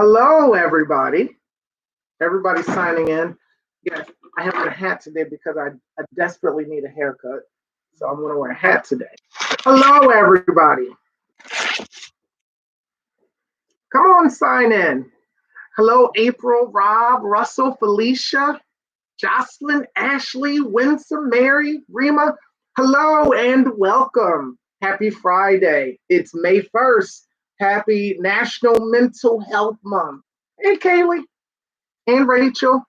Hello, everybody. Everybody signing in. Yes, I have a hat today because I desperately need a haircut. So I'm going to wear a hat today. Hello, everybody. Come on, sign in. Hello, April, Rob, Russell, Felicia, Jocelyn, Ashley, Winsome, Mary, Rima. Hello and welcome. Happy Friday. It's May 1st. Happy National Mental Health Month. Hey, Kaylee and Rachel.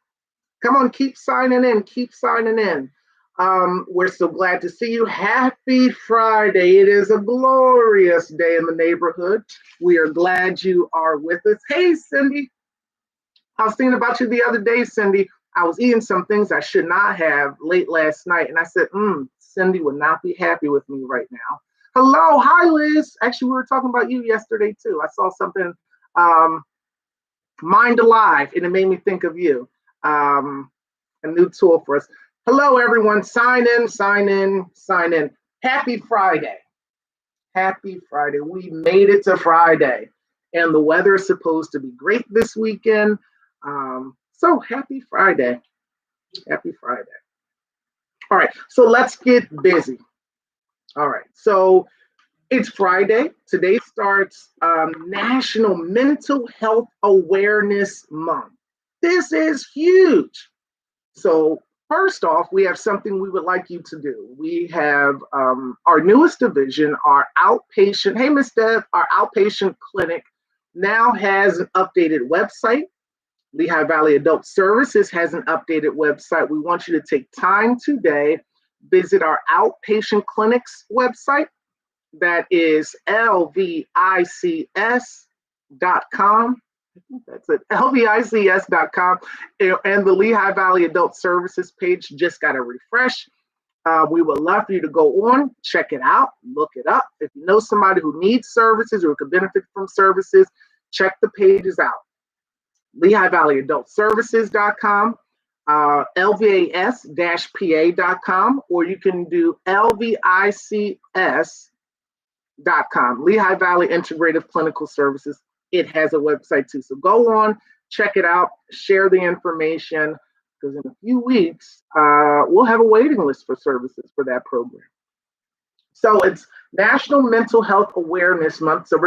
Come on, keep signing in. Keep signing in. We're so glad to see you. Happy Friday. It is a glorious day in the neighborhood. We are glad you are with us. Hey, Cindy. I was thinking about you the other day, Cindy. I was eating some things I should not have late last night, and I said, Cindy would not be happy with me right now. Hello. Hi, Liz. Actually, we were talking about you yesterday, too. I saw something, Mind Alive, and it made me think of you. A new tool for us. Hello, everyone. Sign in, sign in, sign in. Happy Friday. Happy Friday. We made it to Friday, and the weather is supposed to be great this weekend. So happy Friday. Happy Friday. All right, so let's get busy. All right, so it's Friday. Today starts National Mental Health Awareness Month. This is huge. So first off, we have something we would like you to do. We have our newest division, our outpatient, hey, Miss Deb, our outpatient clinic now has an updated website. Lehigh Valley Adult Services has an updated website. We want you to take time today, visit our outpatient clinic's website. That is lvics.com. That's it, lvics.com. And the Lehigh Valley Adult Services page just got a refresh. We would love for you to go on, check it out, look it up. If you know somebody who needs services or could benefit from services, check the pages out. Lehigh Valley Adult Services.com, lvas-pa.com, or you can do lvics.com, Lehigh Valley Integrative Clinical Services. It has a website too. So go on, check it out, share the information, because in a few weeks, we'll have a waiting list for services for that program. So it's National Mental Health Awareness Month. So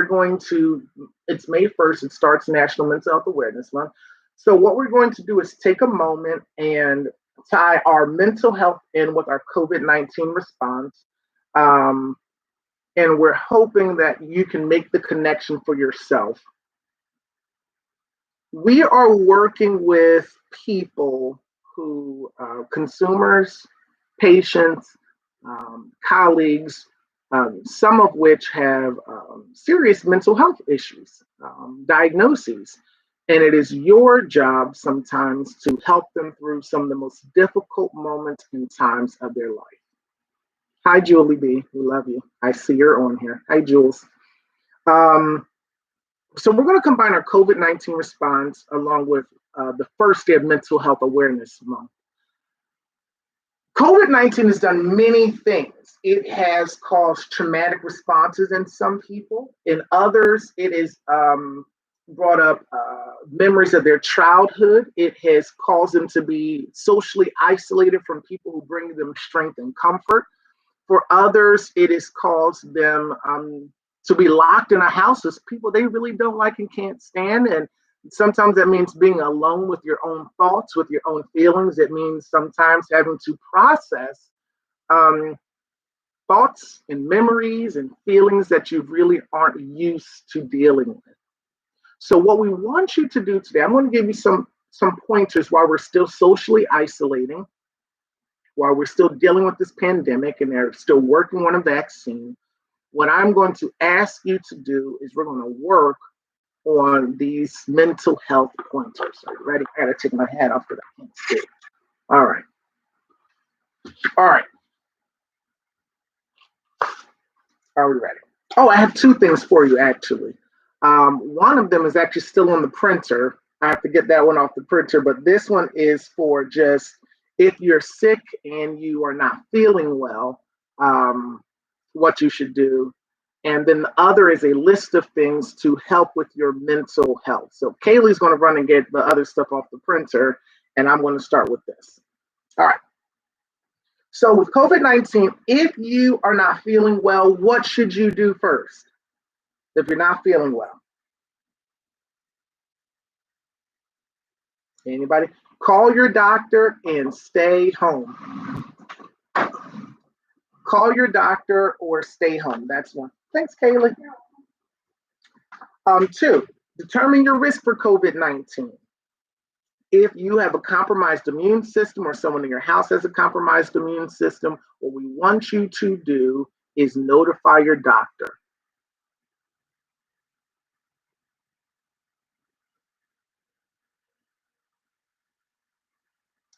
it's May 1st, it starts National Mental Health Awareness Month. So what we're going to do is take a moment and tie our mental health in with our COVID-19 response. And we're hoping that you can make the connection for yourself. We are working with people who, consumers, patients, colleagues, some of which have serious mental health issues, diagnoses. And it is your job sometimes to help them through some of the most difficult moments and times of their life. Hi, Julie B. We love you. I see you're on here. Hi, Jules. So we're going to combine our COVID-19 response along with the first day of Mental Health Awareness Month. COVID-19 has done many things. It has caused traumatic responses in some people. In others, it has brought up memories of their childhood. It has caused them to be socially isolated from people who bring them strength and comfort. For others, it has caused them to be locked in a house with people they really don't like and can't stand. And sometimes that means being alone with your own thoughts, with your own feelings. It means sometimes having to process thoughts and memories and feelings that you really aren't used to dealing with. So what we want you to do today, I'm going to give you some pointers while we're still socially isolating, while we're still dealing with this pandemic and they're still working on a vaccine. What I'm going to ask you to do is we're going to work on these mental health pointers. Are you ready? I got to take my hat off because I can't see. All right. All right. Are we ready? Oh, I have two things for you, actually. One of them is actually still on the printer. I have to get that one off the printer, but this one is for just if you're sick and you are not feeling well, what you should do. And then the other is a list of things to help with your mental health. So Kaylee's going to run and get the other stuff off the printer, and I'm going to start with this. All right. So with COVID-19, if you are not feeling well, what should you do first? If you're not feeling well, anybody? Call your doctor and stay home. Call your doctor or stay home. That's one. Thanks, Kaylee. Two, determine your risk for COVID-19. If you have a compromised immune system or someone in your house has a compromised immune system, what we want you to do is notify your doctor.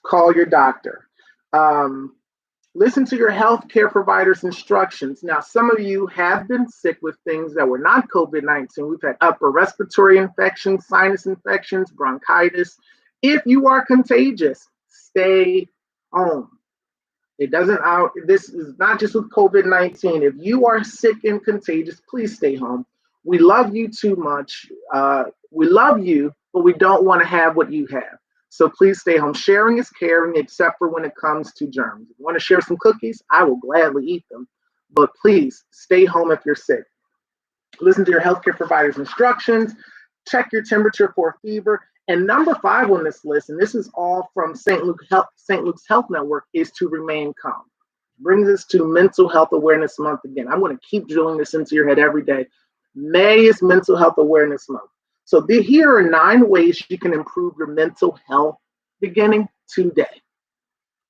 Call your doctor. Listen to your healthcare provider's instructions. Now, some of you have been sick with things that were not COVID-19. We've had upper respiratory infections, sinus infections, bronchitis. If you are contagious, stay home. It doesn't out. This is not just with COVID-19. If you are sick and contagious, please stay home. We love you too much. We love you, but we don't want to have what you have. So please stay home. Sharing is caring, except for when it comes to germs. If you want to share some cookies, I will gladly eat them. But please stay home if you're sick. Listen to your healthcare provider's instructions. Check your temperature for fever. And number 5 on this list, and this is all from St. Luke's Health Network, is to remain calm. Brings us to Mental Health Awareness Month again. I'm going to keep drilling this into your head every day. May is Mental Health Awareness Month. So here are 9 ways you can improve your mental health beginning today.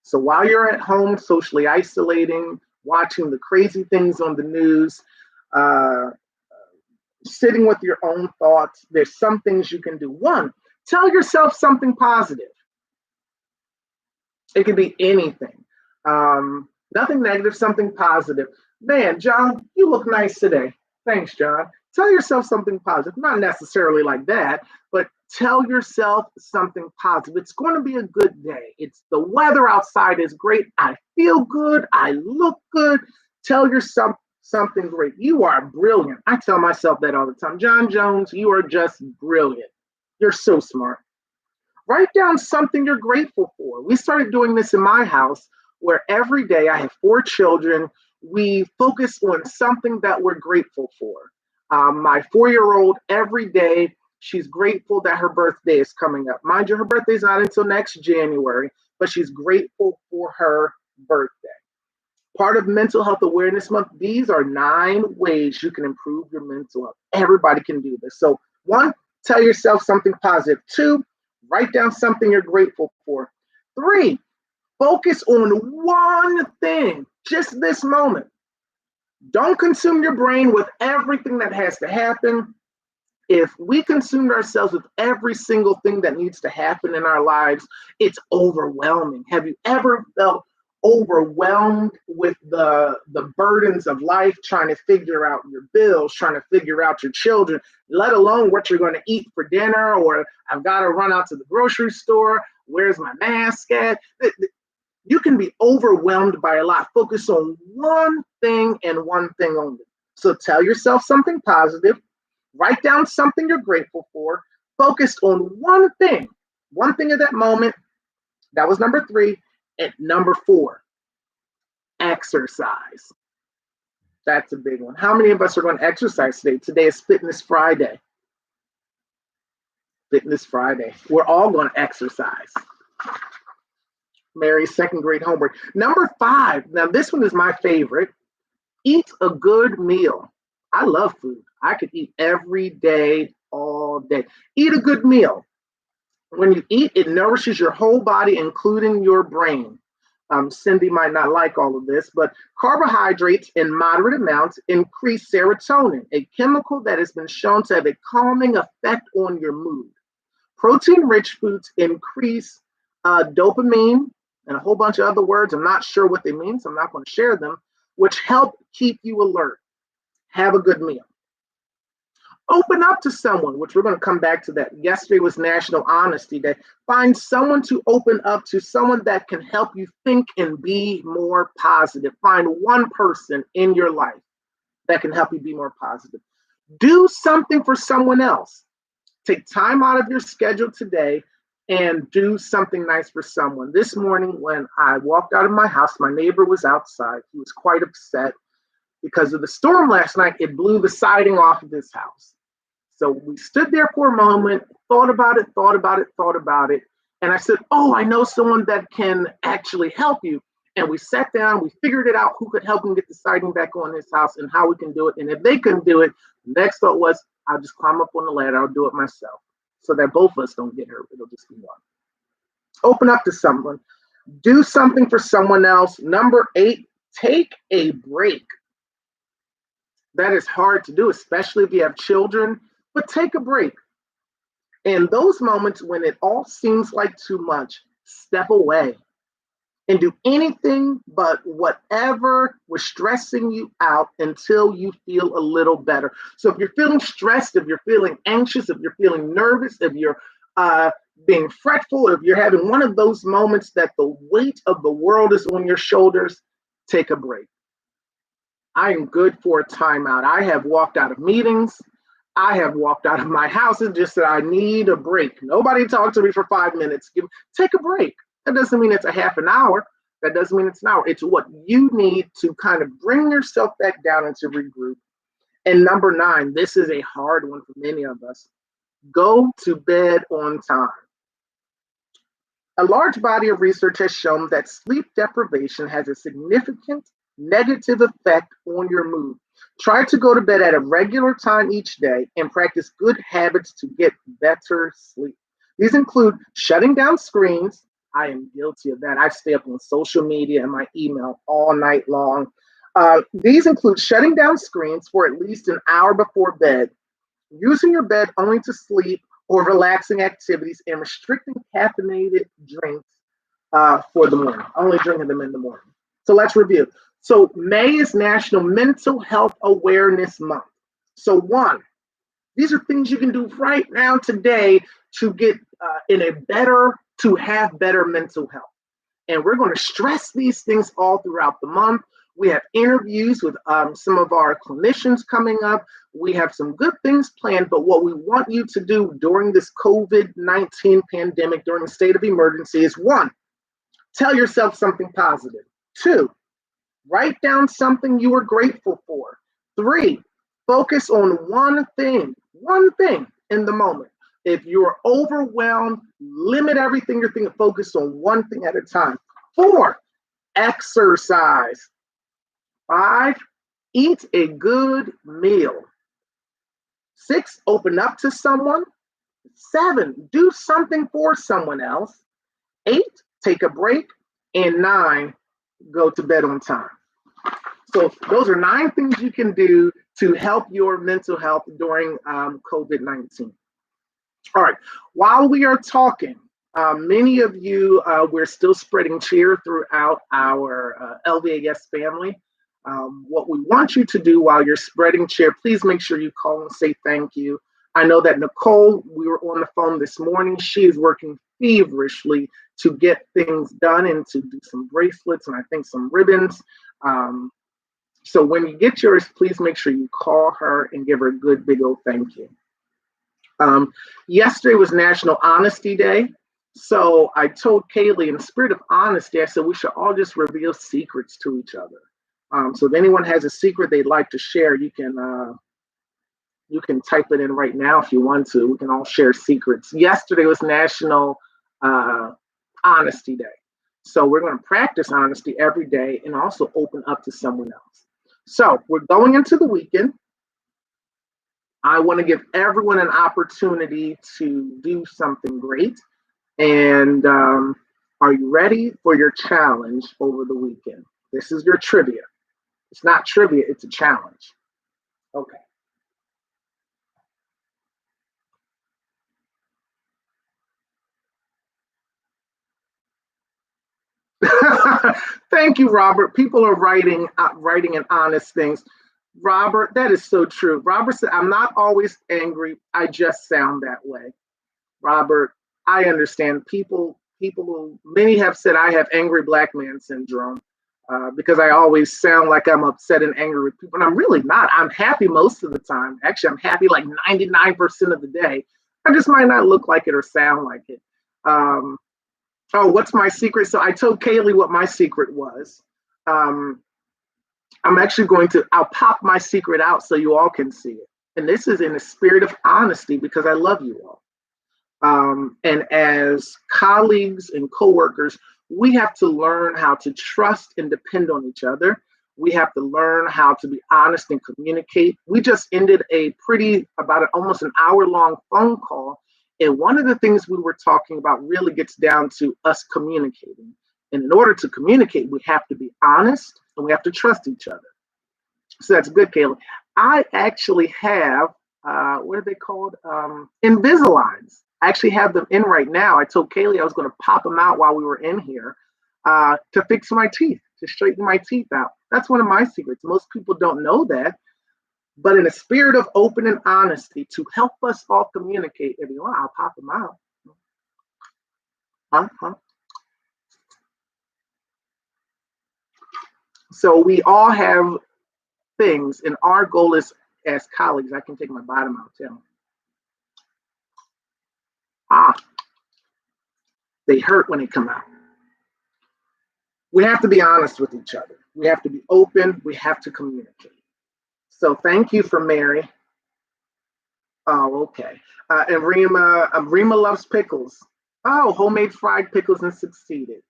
So while you're at home, socially isolating, watching the crazy things on the news, sitting with your own thoughts, there's some things you can do. 1, tell yourself something positive. It can be anything. Nothing negative, something positive. Man, John, you look nice today. Thanks, John. Tell yourself something positive. Not necessarily like that, but tell yourself something positive. It's going to be a good day. The weather outside is great. I feel good. I look good. Tell yourself something great. You are brilliant. I tell myself that all the time. John Jones, you are just brilliant. You're so smart. Write down something you're grateful for. We started doing this in my house where every day, I have 4 children, we focus on something that we're grateful for. My 4-year-old, every day, she's grateful that her birthday is coming up. Mind you, her birthday's not until next January, but she's grateful for her birthday. Part of Mental Health Awareness Month, these are 9 ways you can improve your mental health. Everybody can do this. So 1, tell yourself something positive. 2, write down something you're grateful for. 3, focus on one thing, just this moment. Don't consume your brain with everything that has to happen. If we consumed ourselves with every single thing that needs to happen in our lives, it's overwhelming. Have you ever felt overwhelmed with the burdens of life, trying to figure out your bills, trying to figure out your children, let alone what you're going to eat for dinner, or I've got to run out to the grocery store, where's my mask at? You can be overwhelmed by a lot. Focus on one thing and one thing only. So tell yourself something positive, write down something you're grateful for, focus on one thing at that moment. That was number 3. And number 4, exercise. That's a big one. How many of us are going to exercise today? Today is Fitness Friday. Fitness Friday. We're all going to exercise. Mary's 2nd grade homework. Number 5. Now, this one is my favorite. Eat a good meal. I love food. I could eat every day, all day. Eat a good meal. When you eat, it nourishes your whole body, including your brain. Cindy might not like all of this, but carbohydrates in moderate amounts increase serotonin, a chemical that has been shown to have a calming effect on your mood. Protein-rich foods increase dopamine and a whole bunch of other words. I'm not sure what they mean, so I'm not going to share them, which help keep you alert. Have a good meal. Open up to someone, which we're going to come back to that. Yesterday was National Honesty Day. Find someone to open up to, someone that can help you think and be more positive. Find one person in your life that can help you be more positive. Do something for someone else. Take time out of your schedule today and do something nice for someone. This morning, when I walked out of my house, my neighbor was outside. He was quite upset because of the storm last night. It blew the siding off of his house. So we stood there for a moment, thought about it, thought about it, thought about it. And I said, oh, I know someone that can actually help you. And we sat down, we figured it out who could help him get the siding back on his house and how we can do it. And if they couldn't do it, the next thought was, I'll just climb up on the ladder, I'll do it myself so that both of us don't get hurt. It'll just be one. Open up to someone. Do something for someone else. Number 8, take a break. That is hard to do, especially if you have children, but take a break. In those moments when it all seems like too much, step away and do anything but whatever was stressing you out until you feel a little better. So if you're feeling stressed, if you're feeling anxious, if you're feeling nervous, if you're being fretful, if you're having one of those moments that the weight of the world is on your shoulders, take a break. I am good for a timeout. I have walked out of meetings. I have walked out of my house. It's just that I need a break. Nobody talked to me for 5 minutes. Take a break. That doesn't mean it's a half an hour. That doesn't mean it's an hour. It's what you need to kind of bring yourself back down and to regroup. And number 9, this is a hard one for many of us. Go to bed on time. A large body of research has shown that sleep deprivation has a significant negative effect on your mood. Try to go to bed at a regular time each day and practice good habits to get better sleep. These include shutting down screens. I am guilty of that. I stay up on social media and my email all night long. These include shutting down screens for at least an hour before bed, using your bed only to sleep or relaxing activities, and restricting caffeinated drinks for the morning, only drinking them in the morning. So let's review. So May is National Mental Health Awareness Month. So 1, these are things you can do right now today to get to have better mental health. And we're going to stress these things all throughout the month. We have interviews with some of our clinicians coming up. We have some good things planned, but what we want you to do during this COVID-19 pandemic, during the state of emergency is 1, tell yourself something positive. 2, write down something you are grateful for. 3, focus on one thing in the moment. If you're overwhelmed, limit everything you're thinking, focus on one thing at a time. 4, exercise. 5, eat a good meal. 6, open up to someone. 7, do something for someone else. 8, take a break. And 9, go to bed on time. So those are 9 things you can do to help your mental health during COVID-19. All right, while we are talking, many of you, we're still spreading cheer throughout our LVAS family. What we want you to do while you're spreading cheer, please make sure you call and say thank you. I know that Nicole, we were on the phone this morning. She is working feverishly to get things done and to do some bracelets and I think some ribbons. So when you get yours, please make sure you call her and give her a good big old thank you. Yesterday was National Honesty Day. So I told Kaylee, in the spirit of honesty, I said we should all just reveal secrets to each other. So if anyone has a secret they'd like to share, you can type it in right now if you want to. We can all share secrets. Yesterday was National Honesty Day. So we're going to practice honesty every day and also open up to someone else. So we're going into the weekend. I want to give everyone an opportunity to do something great. And are you ready for your challenge over the weekend? This is your trivia. It's not trivia, it's a challenge. Okay. Thank you, Robert. People are writing and honest things. Robert, that is so true. Robert said, I'm not always angry. I just sound that way. Robert, I understand. Many have said I have angry black man syndrome. because I always sound like I'm upset and angry with people. And I'm really not. I'm happy most of the time. Actually, I'm happy like 99% of the day. I just might not look like it or sound like it. Um, oh, what's my secret? So I told Kaylee what my secret was. Um, I'm actually I'll pop my secret out so you all can see it. And this is in the spirit of honesty because I love you all. And as colleagues and coworkers, we have to learn how to trust and depend on each other. We have to learn how to be honest and communicate. We just ended almost an hour long phone call. And one of the things we were talking about really gets down to us communicating. And in order to communicate, we have to be honest and we have to trust each other. So that's good, Kayla. I actually have, what are they called? Invisaligns. I actually have them in right now. I told Kaylee I was going to pop them out while we were in here to fix my teeth, to straighten my teeth out. That's one of my secrets. Most people don't know that. But in a spirit of open and honesty to help us all communicate, if you want, I'll pop them out. Uh-huh. So we all have things, and our goal is as colleagues. I can take my bottom out too. They hurt when they come out. We have to be honest with each other. We have to be open. We have to communicate. So thank you for Mary. Oh, okay. And Rima loves pickles. Oh, homemade fried pickles and succeeded.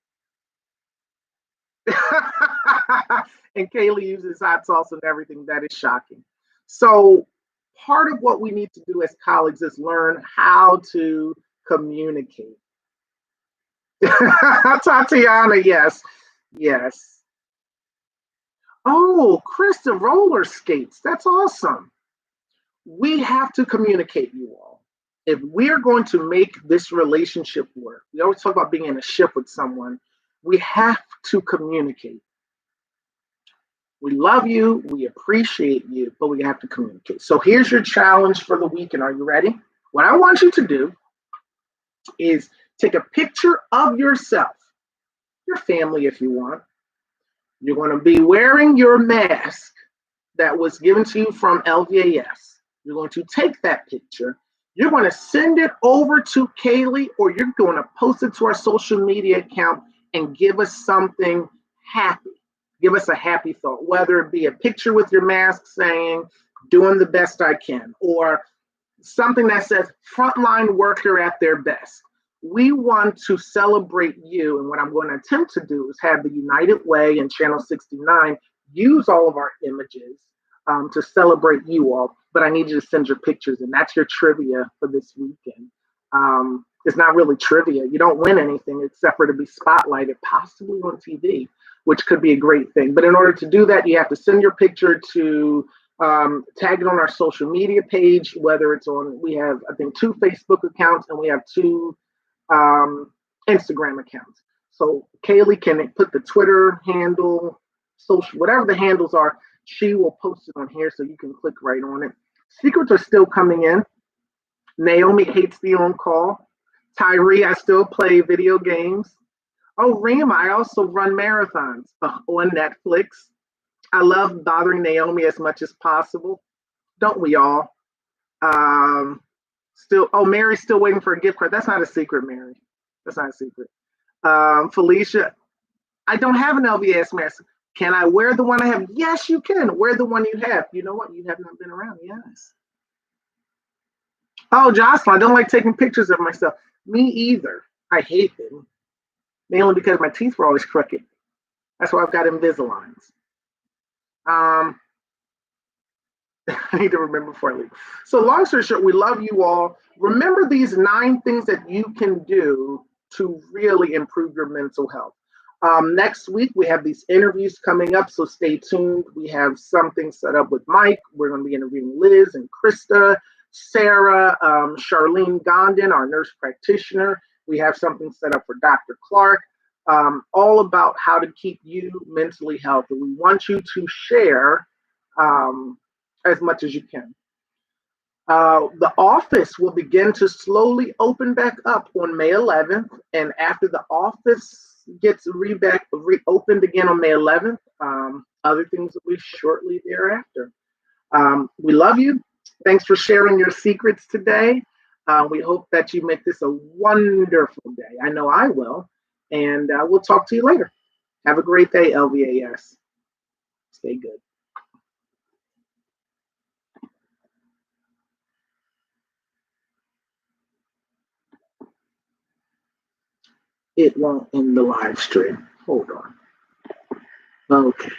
And Kaylee uses hot sauce and everything. That is shocking. So part of what we need to do as colleagues is learn how to communicate. Tatiana, yes. Yes. Oh, Krista, roller skates. That's awesome. We have to communicate, you all. If we're going to make this relationship work, we always talk about being in a ship with someone, we have to communicate. We love you, we appreciate you, but we have to communicate. So here's your challenge for the weekend. Are you ready? What I want you to do is take a picture of yourself, your family if you want. You're going to be wearing your mask that was given to you from LVAS. You're going to take that picture. You're going to send it over to Kaylee, or you're going to post it to our social media account and give us something happy. Give us a happy thought, whether it be a picture with your mask saying, doing the best I can, or something that says frontline worker at their best. We want to celebrate you. And what I'm going to attempt to do is have the United Way and Channel 69 use all of our images to celebrate you all. But I need you to send your pictures, and that's your trivia for this weekend. It's not really trivia. You don't win anything except for to be spotlighted, possibly on TV, which could be a great thing. But in order to do that, you have to send your picture to tag it on our social media page, whether it's on, we have, I think, 2 Facebook accounts and we have 2 Instagram accounts. So Kaylee can put the Twitter handle, social, whatever the handles are, she will post it on here so you can click right on it. Secrets are still coming in. Naomi hates the on call. Tyree, I still play video games. Oh, Rima, I also run marathons on Netflix. I love bothering Naomi as much as possible. Don't we all? Mary's still waiting for a gift card. That's not a secret, Mary. That's not a secret. Felicia, I don't have an LVS mask. Can I wear the one I have? Yes, you can. Wear the one you have. You know what? You have not been around. Yes. Oh, Jocelyn, I don't like taking pictures of myself. Me either. I hate them. Mainly because my teeth were always crooked. That's why I've got Invisaligns. I need to remember before I leave. So long story short, we love you all. Remember these 9 things that you can do to really improve your mental health. Next week, we have these interviews coming up, so stay tuned. We have something set up with Mike. We're going to be interviewing Liz and Krista, Sarah, Charlene Gondon, our nurse practitioner. We have something set up for Dr. Clark, all about how to keep you mentally healthy. We want you to share as much as you can. The office will begin to slowly open back up on May 11th. And after the office gets reopened again on May 11th. Other things will be shortly thereafter. We love you. Thanks for sharing your secrets today. We hope that you make this a wonderful day. I know I will. And we'll talk to you later. Have a great day, LVAS. Stay good. It won't end the live stream. Hold on. Okay.